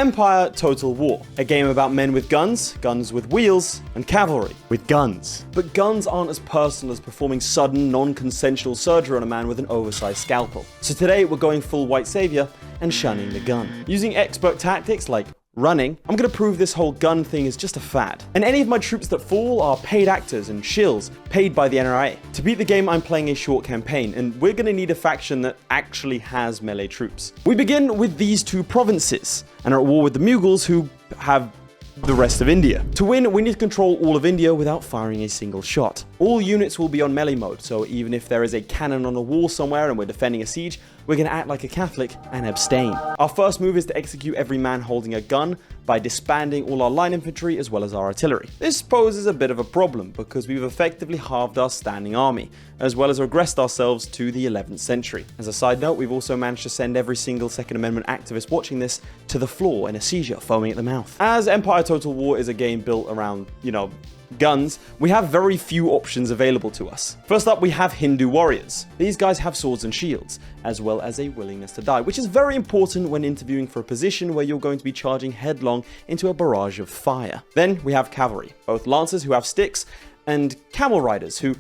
Empire Total War, a game about men with guns, guns with wheels, and cavalry with guns. But guns aren't as personal as performing sudden, non-consensual surgery on a man with an oversized scalpel. So today we're going full white savior and shunning the gun. Using expert tactics like running, I'm gonna prove this whole gun thing is just a fad. And any of my troops that fall are paid actors and shills, paid by the NRA. To beat the game, I'm playing a short campaign, and we're gonna need a faction that actually has melee troops. We begin with these two provinces, and are at war with the Mughals, who have the rest of India. To win, we need to control all of India without firing a single shot. All units will be on melee mode, so even if there is a cannon on a wall somewhere and we're defending a siege, we're going to act like a Catholic and abstain. Our first move is to execute every man holding a gun by disbanding all our line infantry as well as our artillery. This poses a bit of a problem because we've effectively halved our standing army, as well as regressed ourselves to the 11th century. As a side note, we've also managed to send every single Second Amendment activist watching this to the floor in a seizure, foaming at the mouth. As Empire Total War is a game built around, guns, we have very few options available to us. First up, we have Hindu warriors. These guys have swords and shields, as well as a willingness to die, which is very important when interviewing for a position where you're going to be charging headlong into a barrage of fire. Then we have cavalry, both lancers who have sticks and camel riders who,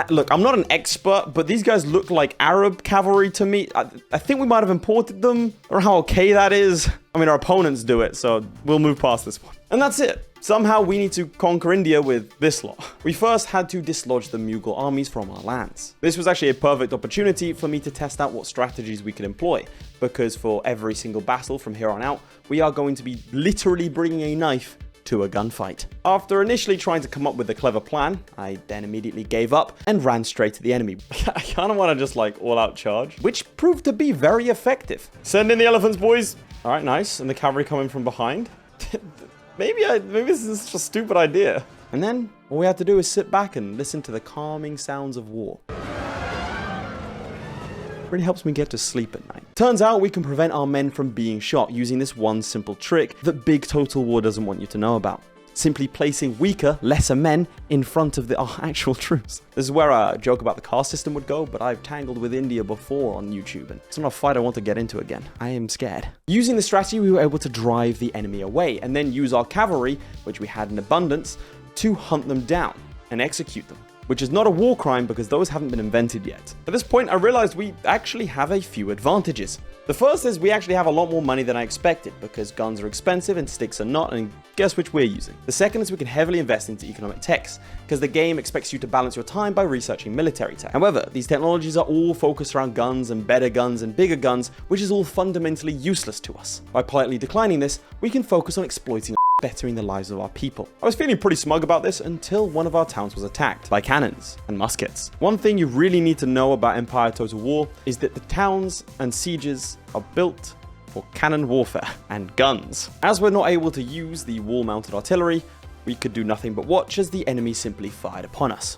look, I'm not an expert, but these guys look like Arab cavalry to me. I think we might have imported them, or how okay that is. I mean, our opponents do it, so we'll move past this one. And that's it. Somehow we need to conquer India with this lot. We first had to dislodge the Mughal armies from our lands. This was actually a perfect opportunity for me to test out what strategies we could employ, because for every single battle from here on out, we are going to be literally bringing a knife to a gunfight. After initially trying to come up with a clever plan, I then immediately gave up and ran straight to the enemy. I kind of want to just all-out charge, which proved to be very effective. Send in the elephants, boys. All right, nice. And the cavalry coming from behind. Maybe this is such a stupid idea. And then all we have to do is sit back and listen to the calming sounds of war. Really helps me get to sleep at night. Turns out we can prevent our men from being shot using this one simple trick that big Total War doesn't want you to know about. Simply placing weaker, lesser men in front of our actual troops. This is where a joke about the caste system would go, but I've tangled with India before on YouTube, and it's not a fight I want to get into again. I am scared. Using the strategy, we were able to drive the enemy away, and then use our cavalry, which we had in abundance, to hunt them down and execute them. Which is not a war crime because those haven't been invented yet. At this point, I realized we actually have a few advantages. The first is we actually have a lot more money than I expected because guns are expensive and sticks are not, and guess which we're using. The second is we can heavily invest into economic techs because the game expects you to balance your time by researching military tech. However, these technologies are all focused around guns and better guns and bigger guns, which is all fundamentally useless to us. By politely declining this, we can focus on exploiting bettering the lives of our people. I was feeling pretty smug about this until one of our towns was attacked by cannons and muskets. One thing you really need to know about Empire Total War is that the towns and sieges are built for cannon warfare and guns. As we're not able to use the wall-mounted artillery, we could do nothing but watch as the enemy simply fired upon us.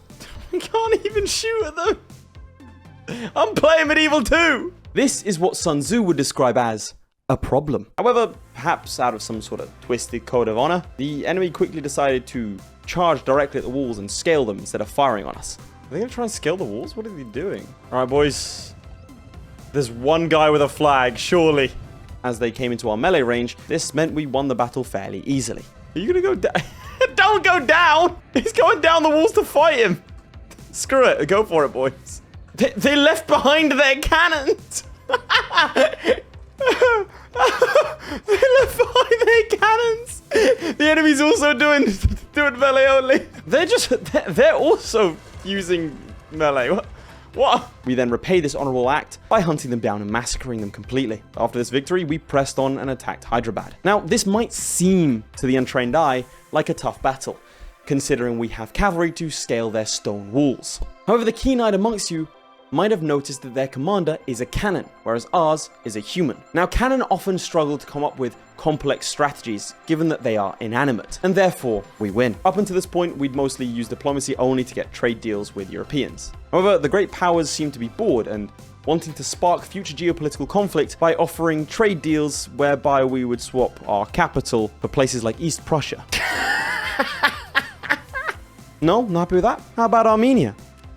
We can't even shoot at them. I'm playing medieval too. This is what Sun Tzu would describe as a problem. However, perhaps out of some sort of twisted code of honor, the enemy quickly decided to charge directly at the walls and scale them instead of firing on us. Are they gonna try and scale the walls? What are they doing? All right, boys. There's one guy with a flag, surely. As they came into our melee range, this meant we won the battle fairly easily. Are you gonna go down? Don't go down! He's going down the walls to fight him. Screw it, go for it, boys. They left behind their cannons. They left behind their cannons. The enemy's also doing melee only. They're also using melee. What? We then repay this honorable act by hunting them down and massacring them completely. After this victory, we pressed on and attacked Hyderabad. Now, this might seem to the untrained eye like a tough battle, considering we have cavalry to scale their stone walls. However, the keen-eyed amongst you might have noticed that their commander is a cannon, whereas ours is a human. Now, cannon often struggle to come up with complex strategies, given that they are inanimate, and therefore we win. Up until this point, we'd mostly used diplomacy only to get trade deals with Europeans. However, the great powers seemed to be bored and wanting to spark future geopolitical conflict by offering trade deals whereby we would swap our capital for places like East Prussia. No? Not happy with that? How about Armenia?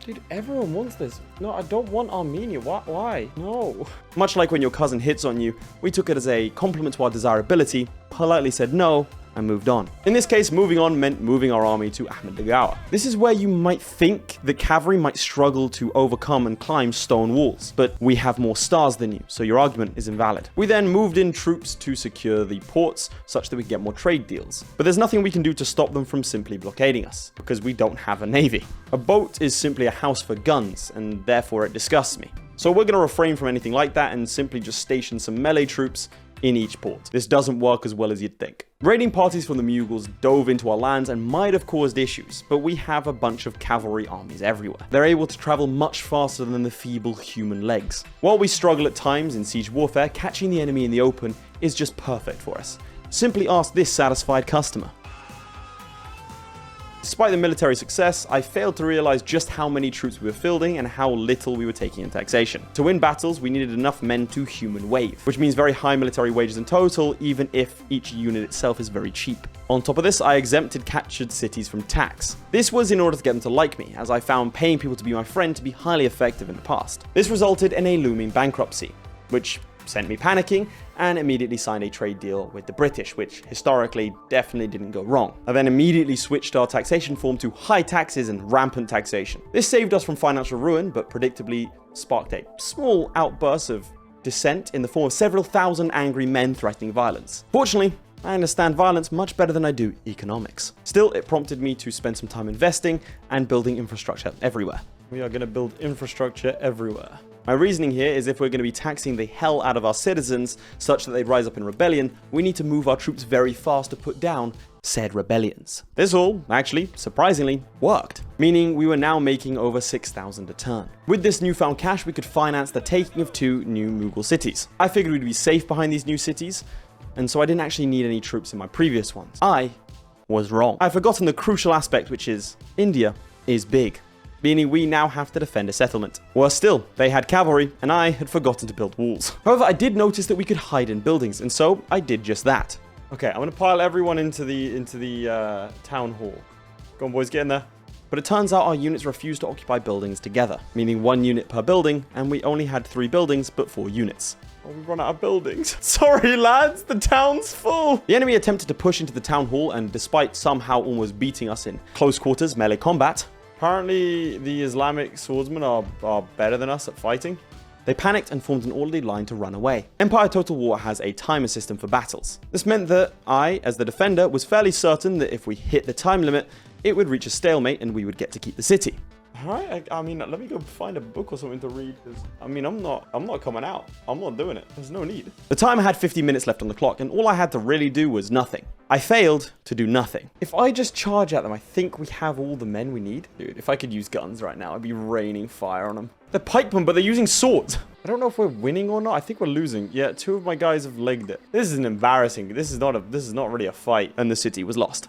Dude, everyone wants this. No, I don't want Armenia. Why? No. Much like when your cousin hits on you, we took it as a compliment to our desirability, politely said no, and moved on. In this case, moving on meant moving our army to Ahmednagar. This is where you might think the cavalry might struggle to overcome and climb stone walls, but we have more stars than you, so your argument is invalid. We then moved in troops to secure the ports such that we could get more trade deals. But there's nothing we can do to stop them from simply blockading us, because we don't have a navy. A boat is simply a house for guns, and therefore it disgusts me. So we're going to refrain from anything like that and simply just station some melee troops in each port. This doesn't work as well as you'd think. Raiding parties from the Mughals dove into our lands and might have caused issues, but we have a bunch of cavalry armies everywhere. They're able to travel much faster than the feeble human legs. While we struggle at times in siege warfare, catching the enemy in the open is just perfect for us. Simply ask this satisfied customer. Despite the military success, I failed to realize just how many troops we were fielding and how little we were taking in taxation. To win battles, we needed enough men to human wave, which means very high military wages in total, even if each unit itself is very cheap. On top of this, I exempted captured cities from tax. This was in order to get them to like me, as I found paying people to be my friend to be highly effective in the past. This resulted in a looming bankruptcy, which sent me panicking, and immediately signed a trade deal with the British, which historically definitely didn't go wrong. I then immediately switched our taxation form to high taxes and rampant taxation. This saved us from financial ruin, but predictably sparked a small outburst of dissent in the form of several thousand angry men threatening violence. Fortunately, I understand violence much better than I do economics. Still, it prompted me to spend some time investing and building infrastructure everywhere. We are going to build infrastructure everywhere. My reasoning here is if we're going to be taxing the hell out of our citizens such that they rise up in rebellion, we need to move our troops very fast to put down said rebellions. This all, actually, surprisingly, worked, meaning we were now making over 6,000 a turn. With this newfound cash, we could finance the taking of 2 new Mughal cities. I figured we'd be safe behind these new cities, and so I didn't actually need any troops in my previous ones. I was wrong. I've forgotten the crucial aspect, which is India is big, meaning we now have to defend a settlement. Worse still, they had cavalry, and I had forgotten to build walls. However, I did notice that we could hide in buildings, and so I did just that. Okay, I'm gonna pile everyone into the town hall. Go on, boys, get in there. But it turns out our units refused to occupy buildings together, meaning 1 unit per building, and we only had 3 buildings, but 4 units. Oh, we've run out of buildings. Sorry, lads, the town's full. The enemy attempted to push into the town hall, and despite somehow almost beating us in close quarters melee combat, apparently, the Islamic swordsmen are better than us at fighting. They panicked and formed an orderly line to run away. Empire Total War has a timer system for battles. This meant that I, as the defender, was fairly certain that if we hit the time limit, it would reach a stalemate and we would get to keep the city. Alright, I mean, let me go find a book or something to read, because, I mean, I'm not coming out. I'm not doing it. There's no need. The timer had 50 minutes left on the clock, and all I had to really do was nothing. I failed to do nothing. If I just charge at them, I think we have all the men we need. Dude, if I could use guns right now, I'd be raining fire on them. They're pikemen, but they're using swords. I don't know if we're winning or not. I think we're losing. Yeah, 2 of my guys have legged it. This is embarrassing. This is not really a fight. And the city was lost.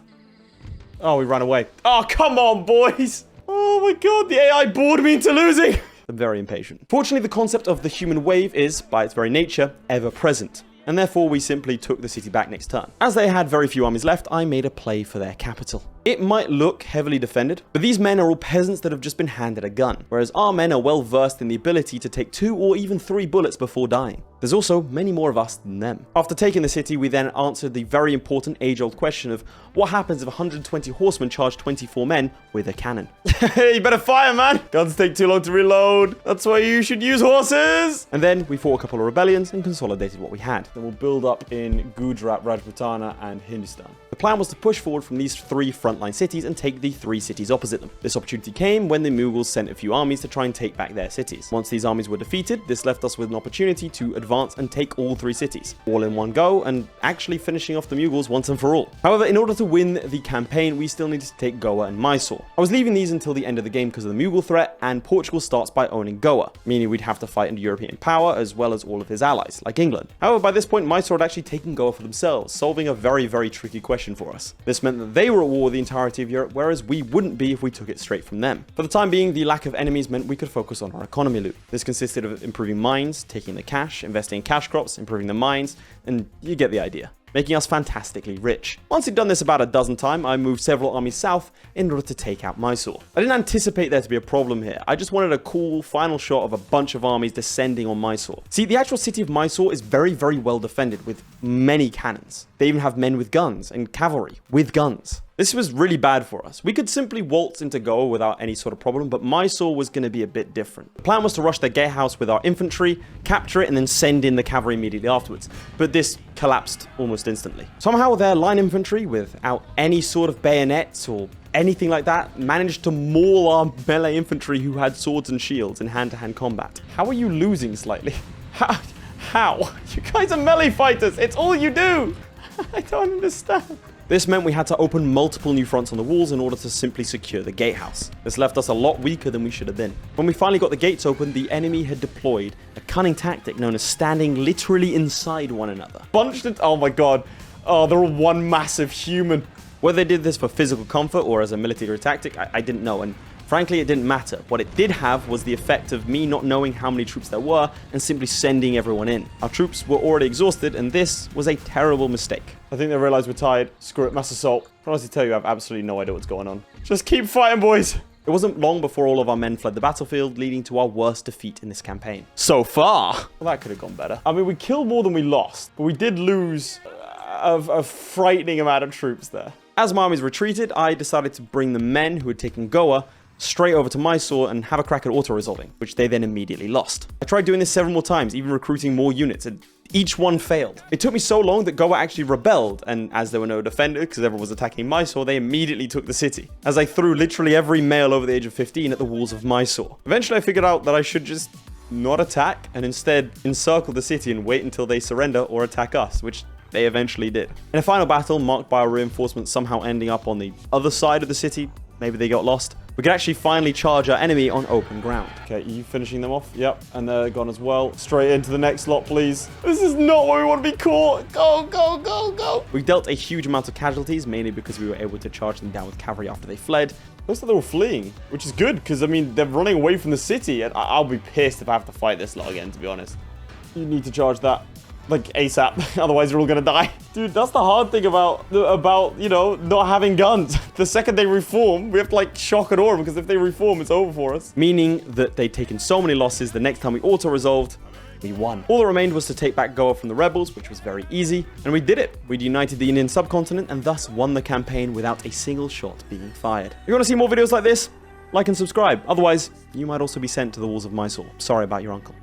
Oh, we ran away. Oh, come on, boys. Oh my god, the AI bored me into losing! I'm very impatient. Fortunately, the concept of the human wave is, by its very nature, ever present, and therefore we simply took the city back next turn. As they had very few armies left, I made a play for their capital. It might look heavily defended, but these men are all peasants that have just been handed a gun, whereas our men are well versed in the ability to take 2 or even 3 bullets before dying. There's also many more of us than them. After taking the city, we then answered the very important age-old question of what happens if 120 horsemen charge 24 men with a cannon? You better fire, man! Guns take too long to reload. That's why you should use horses! And then we fought a couple of rebellions and consolidated what we had. Then we'll build up in Gujarat, Rajputana, and Hindustan. The plan was to push forward from these 3 frontline cities and take the 3 cities opposite them. This opportunity came when the Mughals sent a few armies to try and take back their cities. Once these armies were defeated, this left us with an opportunity to advance and take all 3 cities, all in one go, and actually finishing off the Mughals once and for all. However, in order to win the campaign, we still needed to take Goa and Mysore. I was leaving these until the end of the game because of the Mughal threat, and Portugal starts by owning Goa, meaning we'd have to fight under European power as well as all of his allies, like England. However, by this point, Mysore had actually taken Goa for themselves, solving a very, very tricky question for us. This meant that they were at war with the entirety of Europe, whereas we wouldn't be if we took it straight from them. For the time being, the lack of enemies meant we could focus on our economy loot. This consisted of improving mines, taking the cash, investing in cash crops, improving the mines, and you get the idea. making us fantastically rich. Once he'd done this about a dozen times, I moved several armies south in order to take out Mysore. I didn't anticipate there to be a problem here. I just wanted a cool final shot of a bunch of armies descending on Mysore. See, the actual city of Mysore is very, very well defended with many cannons. They even have men with guns and cavalry with guns. This was really bad for us. We could simply waltz into Goa without any sort of problem, but Mysore was going to be a bit different. The plan was to rush their gatehouse with our infantry, capture it, and then send in the cavalry immediately afterwards. But this collapsed almost instantly. Somehow their line infantry, without any sort of bayonets or anything like that, managed to maul our melee infantry who had swords and shields in hand-to-hand combat. How are you losing slightly? How? You guys are melee fighters. It's all you do. I don't understand. This meant we had to open multiple new fronts on the walls in order to simply secure the gatehouse. This left us a lot weaker than we should have been. When we finally got the gates open, the enemy had deployed a cunning tactic known as standing literally inside one another. Bunched it. Oh my god. Oh, they're all one massive human. Whether they did this for physical comfort or as a military tactic, I didn't know, and frankly, it didn't matter. What it did have was the effect of me not knowing how many troops there were and simply sending everyone in. Our troops were already exhausted, and this was a terrible mistake. I think they realized we're tired. Screw it, mass assault. I can honestly tell you I have absolutely no idea what's going on. Just keep fighting, boys. It wasn't long before all of our men fled the battlefield, leading to our worst defeat in this campaign. So far. Well, that could have gone better. I mean, we killed more than we lost, but we did lose a frightening amount of troops there. As my armies retreated, I decided to bring the men who had taken Goa straight over to Mysore and have a crack at auto-resolving, which they then immediately lost. I tried doing this several more times, even recruiting more units, and each one failed. It took me so long that Goa actually rebelled, and as there were no defenders because everyone was attacking Mysore, they immediately took the city, as I threw literally every male over the age of 15 at the walls of Mysore. Eventually I figured out that I should just not attack and instead encircle the city and wait until they surrender or attack us, which they eventually did. In a final battle marked by our reinforcements somehow ending up on the other side of the city, maybe they got lost, we could actually finally charge our enemy on open ground. Okay, you finishing them off? Yep, and they're gone as well. Straight into the next lot, please. This is not where we want to be caught. Go, go, go, go. We dealt a huge amount of casualties, mainly because we were able to charge them down with cavalry after they fled. Looks like they were fleeing, which is good, because, I mean, they're running away from the city, and I'll be pissed if I have to fight this lot again, to be honest. You need to charge that. Like, ASAP. Otherwise, you're all gonna die. Dude, that's the hard thing about, you know, not having guns. The second they reform, we have to, like, shock and awe them, because if they reform, it's over for us. Meaning that they'd taken so many losses, the next time we auto-resolved, we won. All that remained was to take back Goa from the rebels, which was very easy, and we did it. We'd united the Indian subcontinent, and thus won the campaign without a single shot being fired. If you want to see more videos like this, like and subscribe. Otherwise, you might also be sent to the walls of Mysore. Sorry about your uncle.